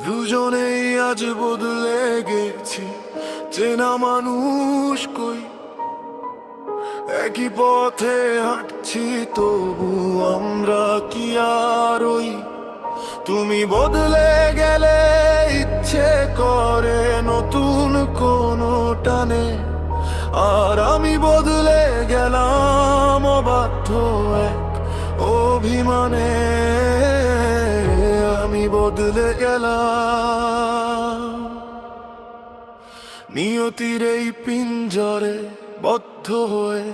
দুজনেই আজ বদলে গেছি, চেনা মানুষ কই, একই পথে হাঁটছি তবু আমরা কি আর ওই? তুমি বদলে গেলে ইচ্ছে করে নতুন কোনো টানে, আর আমি বদলে গেলাম অবাধ্য এক অভিমানে। আমি বদলে গেলাম নিয়তির এই পিঞ্জরে বদ্ধ হয়ে।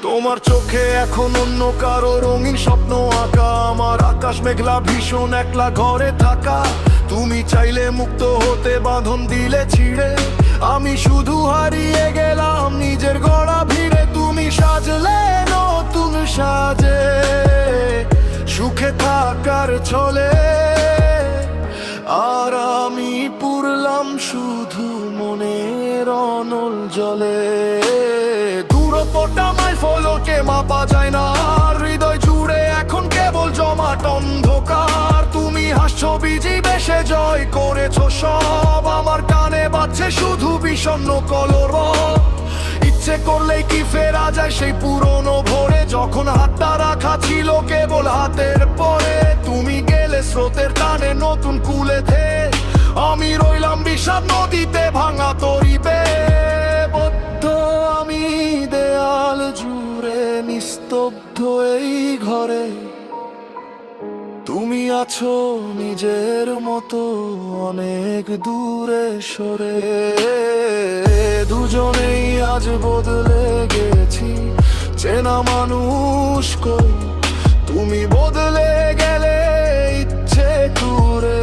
তোমার চোখে এখন অন্য কারো রঙিন স্বপ্ন আঁকা, আমার আকাশ মেঘলা ভীষণ একলা ঘরে থাকা। তুমি চাইলে মুক্ত হতে বাঁধন দিলে ছিঁড়ে, আমি শুধু হারিয়ে গেলাম নিজের গড়া ভিড়ে। তুমি সাজলে নতুন সাজে সুখে থাকার ছলে, আর আমি পুরলাম শুধু মনের অনল জলে। দূরত্বটা মাইল ফলকে মাপা যায় না, হৃদয় জুড়ে এখন কেবল জমাট অন্ধকার। তুমি হাসছো বিজি বেশে জয় করেছো সব, আমার কানে বাজছে শুধু বিষণ্ণ কলরব। ইচ্ছে করলেই কি ফেরা যায় সেই পুরনো ভোরে, যখন হাতটা রাখা ছিল কেবল হাতের পরে। তুমি গেলে স্রোতের টানে নতুন কুলেতে, আমি রইলাম বিষাদ নদীতে ভাঙা তরিবে। বদ্ধ আমি দেয়াল জুড়ে নিস্তব্ধ এই ঘরে, তুমি আছো নিজের মতো অনেক দূরে সরে। দুজনেই আজ বদলে গেছি, চেনা মানুষ কই, তুমি বদলে গেলে ইচ্ছে করে